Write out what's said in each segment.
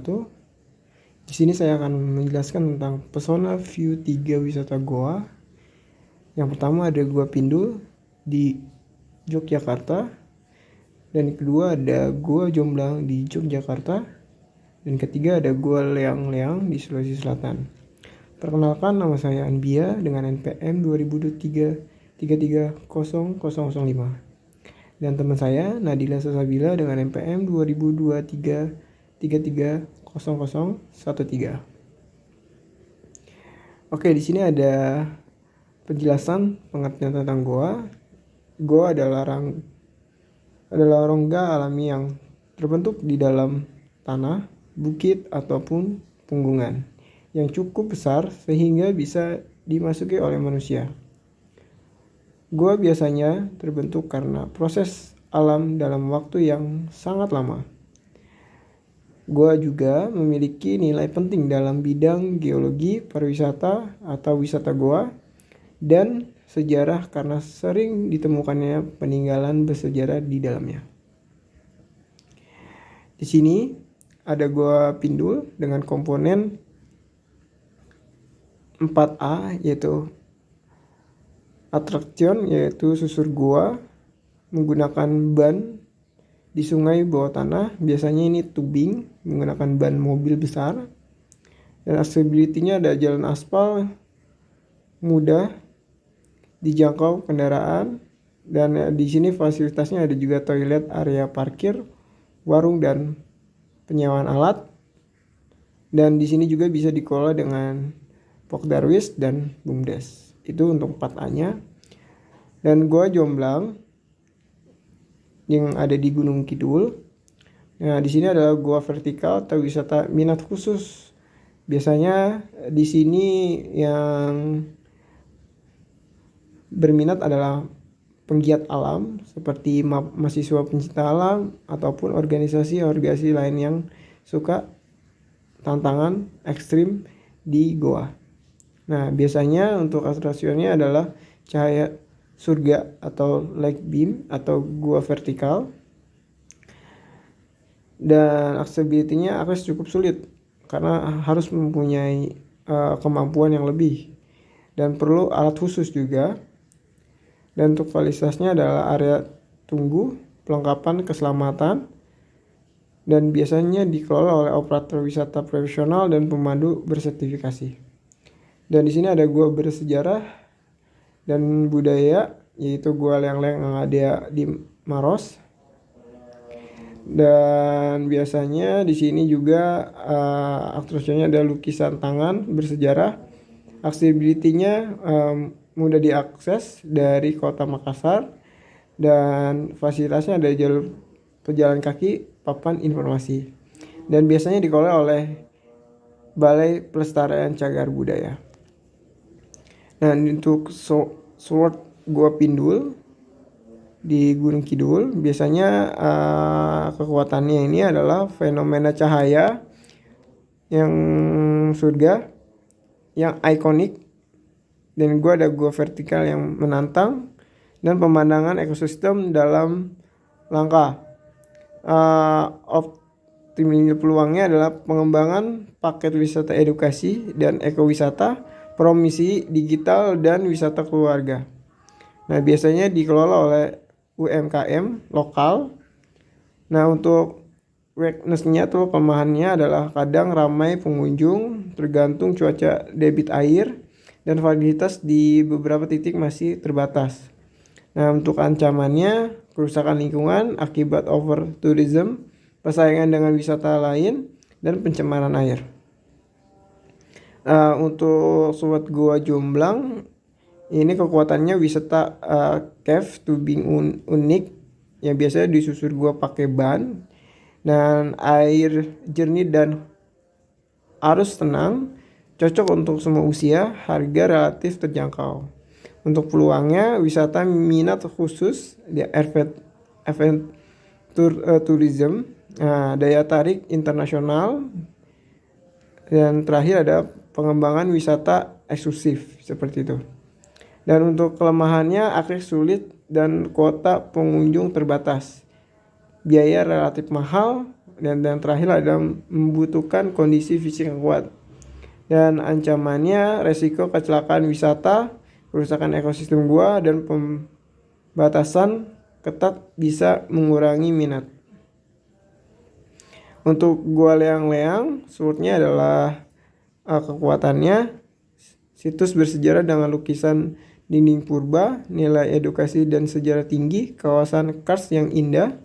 wabarakatuh. Di sini saya akan menjelaskan tentang pesona view 3 wisata Goa. Yang pertama ada Gua Pindul di Yogyakarta, dan yang kedua ada Gua Jomblang di Yogyakarta, dan ketiga ada Gua Leang-Leang di Sulawesi Selatan. Perkenalkan, nama saya Anbia dengan NPM 2023 33005. Dan teman saya Nadila Sasabila dengan NPM 2023 33013. Oke, di sini ada penjelasan pengertian tentang goa. Goa adalah rongga alami yang terbentuk di dalam tanah, bukit ataupun punggungan yang cukup besar sehingga bisa dimasuki oleh manusia. Goa biasanya terbentuk karena proses alam dalam waktu yang sangat lama. Goa juga memiliki nilai penting dalam bidang geologi, pariwisata atau wisata goa, dan sejarah karena sering ditemukannya peninggalan bersejarah di dalamnya. Di sini ada Gua Pindul dengan komponen 4A, yaitu attraction, yaitu susur gua menggunakan ban di sungai bawah tanah. Biasanya ini tubing menggunakan ban mobil besar. Dan accessibility-nya ada jalan aspal mudah dijangkau kendaraan, dan di sini fasilitasnya ada juga toilet, area parkir, warung, dan penyewaan alat. Dan di sini juga bisa dikelola dengan Pokdarwis dan BUMDes. Itu untuk 4A-nya. Dan Gua Jomblang yang ada di Gunung Kidul. Nah, di sini adalah gua vertikal atau wisata minat khusus. Biasanya di sini yang berminat adalah penggiat alam seperti mahasiswa pencinta alam ataupun organisasi lain yang suka tantangan ekstrim di goa. Nah, biasanya untuk atraksinya adalah cahaya surga atau light beam atau gua vertikal. Dan accessibility-nya akan cukup sulit karena harus mempunyai kemampuan yang lebih dan perlu alat khusus juga. Dan untuk fasilitasnya adalah area tunggu, perlengkapan keselamatan, dan biasanya dikelola oleh operator wisata profesional dan pemandu bersertifikasi. Dan di sini ada gua bersejarah dan budaya, yaitu Gua Leang-Leang yang ada di Maros. Dan biasanya di sini juga atraksinya ada lukisan tangan bersejarah. Accessibility-nya mudah diakses dari kota Makassar, dan fasilitasnya ada jalur pejalan kaki, papan informasi. Dan biasanya dikelola oleh Balai Pelestarian Cagar Budaya. Nah, untuk Sword Gua Pindul di Gunung Kidul, biasanya kekuatannya ini adalah fenomena cahaya yang surga yang ikonik, dan ada gua vertikal yang menantang, dan pemandangan ekosistem dalam langkah. Optimal peluangnya adalah pengembangan paket wisata edukasi dan ekowisata, promosi digital, dan wisata keluarga. Nah, biasanya dikelola oleh UMKM lokal. Nah, untuk weakness-nya tuh kelemahannya adalah kadang ramai pengunjung tergantung cuaca, debit air, dan fasilitas di beberapa titik masih terbatas. Nah, untuk ancamannya kerusakan lingkungan akibat over tourism, persaingan dengan wisata lain, dan pencemaran air. Untuk Sobat Gua Jomblang, ini kekuatannya wisata cave tubing unik yang biasanya disusur gua pakai ban, dan air jernih dan arus tenang, cocok untuk semua usia, harga relatif terjangkau. Untuk peluangnya, wisata minat khusus di event tourism, daya tarik internasional, dan terakhir ada pengembangan wisata eksklusif seperti itu. Dan untuk kelemahannya, akses sulit dan kuota pengunjung terbatas. Biaya relatif mahal, Dan yang terakhir adalah membutuhkan kondisi fisik yang kuat. Dan ancamannya resiko kecelakaan wisata, kerusakan ekosistem gua, dan pembatasan ketat bisa mengurangi minat. Untuk gua leang-leang, surutnya adalah kekuatannya situs bersejarah dengan lukisan dinding purba, nilai edukasi dan sejarah tinggi, kawasan kars yang indah.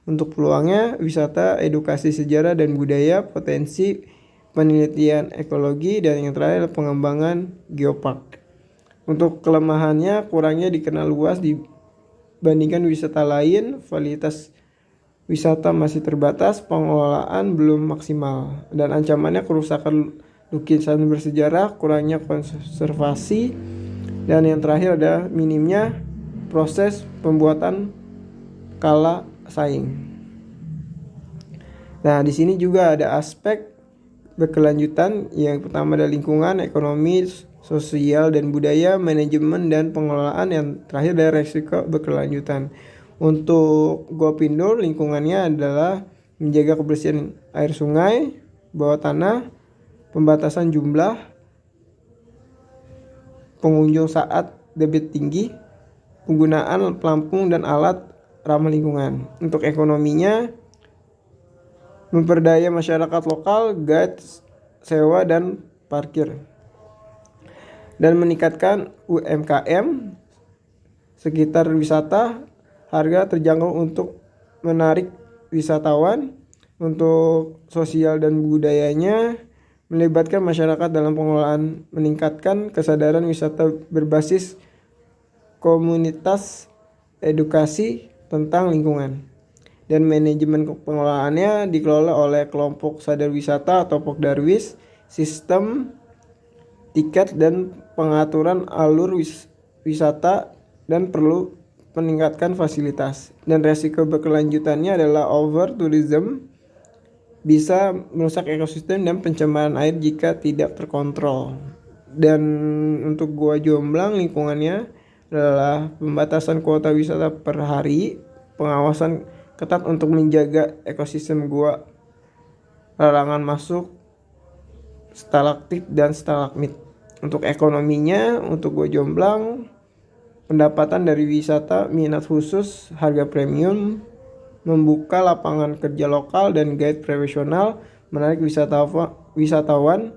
Untuk peluangnya, wisata, edukasi sejarah dan budaya, potensi penelitian ekologi, dan yang terakhir pengembangan geopark. Untuk kelemahannya, kurangnya dikenal luas dibandingkan wisata lain, kualitas wisata masih terbatas, pengelolaan belum maksimal, dan ancamannya kerusakan lukisan bersejarah, kurangnya konservasi, dan yang terakhir ada minimnya proses pembuatan kala saing. Nah, di sini juga ada aspek berkelanjutan. Yang pertama ada lingkungan, ekonomi, sosial dan budaya, manajemen dan pengelolaan. Yang terakhir ada resiko berkelanjutan. Untuk Gua Pindul, lingkungannya adalah menjaga kebersihan air sungai, bawah tanah, pembatasan jumlah pengunjung saat debit tinggi, penggunaan pelampung dan alat ramah lingkungan. Untuk ekonominya, memperdaya masyarakat lokal, guide, sewa, dan parkir. Dan meningkatkan UMKM sekitar wisata, harga terjangkau untuk menarik wisatawan. Untuk sosial dan budayanya, melibatkan masyarakat dalam pengelolaan, meningkatkan kesadaran wisata berbasis komunitas, edukasi tentang lingkungan. Dan manajemen pengelolaannya dikelola oleh kelompok sadar wisata atau Pokdarwis, sistem tiket dan pengaturan alur wisata, dan perlu meningkatkan fasilitas. Dan resiko berkelanjutannya adalah over tourism, bisa merusak ekosistem dan pencemaran air jika tidak terkontrol. Dan untuk Gua Jomblang, lingkungannya adalah pembatasan kuota wisata per hari, pengawasan ketat untuk menjaga ekosistem gua, larangan masuk stalaktit dan stalagmit. Untuk ekonominya, untuk Gua Jomblang, pendapatan dari wisata, minat khusus, harga premium, membuka lapangan kerja lokal dan guide profesional, menarik wisatawan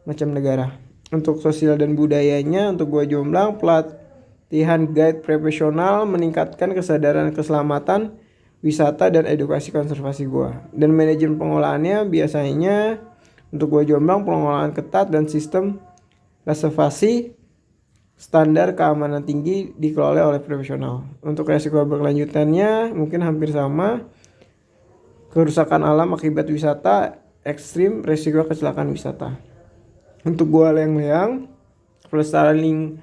mancanegara. Untuk sosial dan budayanya, untuk Gua Jomblang, pelatihan guide profesional, meningkatkan kesadaran keselamatan wisata dan edukasi konservasi gua. Dan manajemen pengolahannya biasanya untuk Gua Jomblang, pengelolaan ketat dan sistem reservasi standar keamanan tinggi dikelola oleh profesional. Untuk resiko berkelanjutannya mungkin hampir sama. Kerusakan alam akibat wisata ekstrim, resiko kecelakaan wisata. Untuk Gua Leang-Leang, pelestarian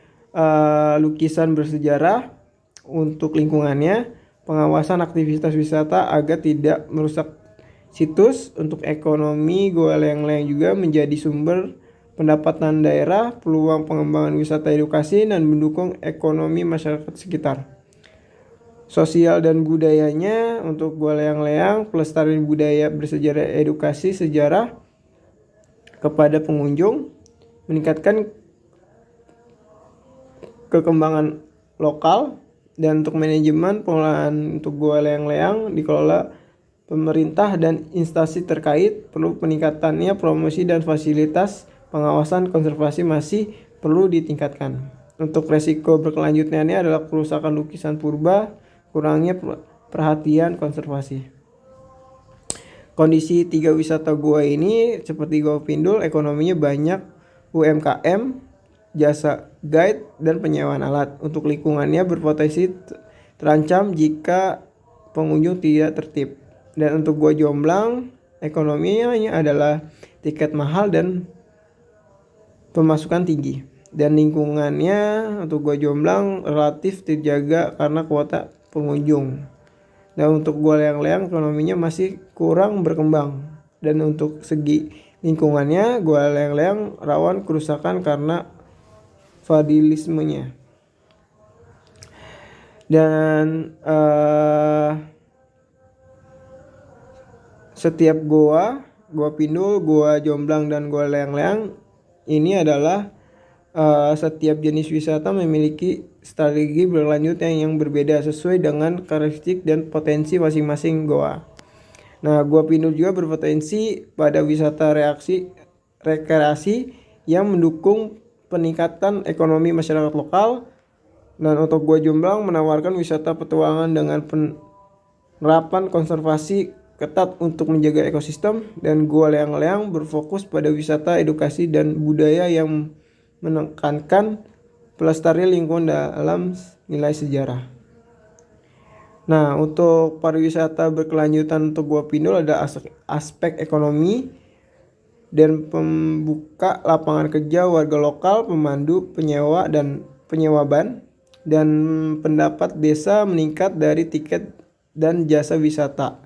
lukisan bersejarah. Untuk lingkungannya, pengawasan aktivitas wisata agar tidak merusak situs. Untuk ekonomi, Gua Leang-Leang juga menjadi sumber pendapatan daerah, peluang pengembangan wisata edukasi, dan mendukung ekonomi masyarakat sekitar. Sosial dan budayanya, untuk Gua Leang-Leang, pelestarian budaya bersejarah, edukasi sejarah kepada pengunjung, meningkatkan kekembangan lokal. Dan untuk manajemen pengelolaan untuk Gua Leang-Leang dikelola pemerintah dan instansi terkait, perlu peningkatannya promosi dan fasilitas pengawasan konservasi masih perlu ditingkatkan. Untuk resiko berkelanjutannya adalah kerusakan lukisan purba, kurangnya perhatian konservasi. Kondisi 3 wisata gua ini seperti Gua Pindul, ekonominya banyak UMKM, jasa guide, dan penyewaan alat. Untuk lingkungannya berpotensi terancam jika pengunjung tidak tertib. Dan untuk Gua Jomblang, ekonominya adalah tiket mahal dan pemasukan tinggi. Dan lingkungannya untuk Gua Jomblang relatif terjaga karena kuota pengunjung. Dan untuk Gua Leang-Leang, ekonominya masih kurang berkembang. Dan untuk segi lingkungannya, Gua Leang-Leang rawan kerusakan karena vandalismenya. Dan setiap Goa Pindul, Goa Jomblang, dan Goa Leang-Leang ini adalah setiap jenis wisata memiliki strategi berlanjut yang berbeda sesuai dengan karakteristik dan potensi masing-masing goa. Nah, Goa Pindul juga berpotensi pada wisata rekreasi yang mendukung peningkatan ekonomi masyarakat lokal. Dan untuk Goa Jomblang menawarkan wisata petualangan dengan penerapan konservasi ketat untuk menjaga ekosistem, dan Goa Leang-Leang berfokus pada wisata edukasi dan budaya yang menekankan pelestarian lingkungan dalam nilai sejarah. Nah, untuk pariwisata berkelanjutan untuk Goa Pindul ada aspek ekonomi dan pembuka lapangan kerja warga lokal, pemandu, penyewa ban, dan pendapat desa meningkat dari tiket dan jasa wisata.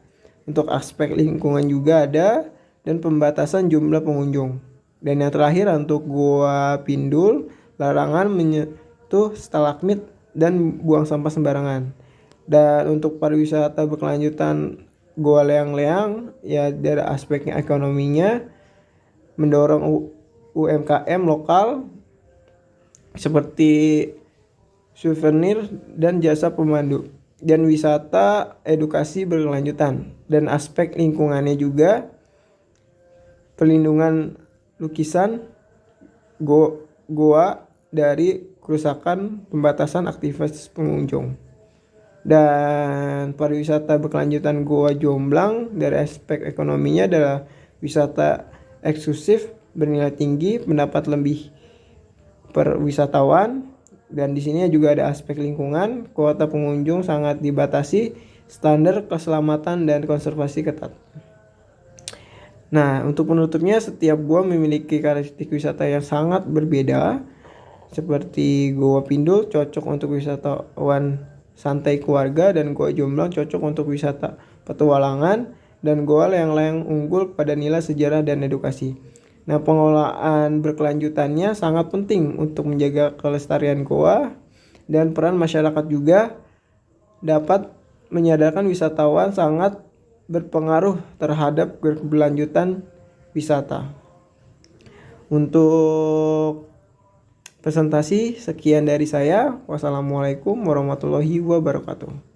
Untuk aspek lingkungan juga ada, dan pembatasan jumlah pengunjung. Dan yang terakhir untuk Goa Pindul, larangan menyentuh stalagmit dan buang sampah sembarangan. Dan untuk pariwisata berkelanjutan Goa Leang-Leang, ya dari aspeknya ekonominya mendorong UMKM lokal seperti souvenir dan jasa pemandu, dan wisata edukasi berkelanjutan. Dan aspek lingkungannya juga pelindungan lukisan goa dari kerusakan, pembatasan aktivitas pengunjung. Dan pariwisata berkelanjutan Goa Jomblang dari aspek ekonominya adalah wisata eksklusif bernilai tinggi, mendapat lebih per wisatawan, dan di sini juga ada aspek lingkungan, kuota pengunjung sangat dibatasi, standar keselamatan dan konservasi ketat. Nah, untuk penutupnya, setiap goa memiliki karakteristik wisata yang sangat berbeda. Seperti Goa Pindul cocok untuk wisatawan santai keluarga, dan Goa Jomblang cocok untuk wisata petualangan, dan Goa Leang-Leang unggul pada nilai sejarah dan edukasi. Nah, pengelolaan berkelanjutannya sangat penting untuk menjaga kelestarian goa, dan peran masyarakat juga dapat menyadarkan wisatawan sangat berpengaruh terhadap keberlanjutan wisata. Untuk presentasi sekian dari saya. Wassalamualaikum warahmatullahi wabarakatuh.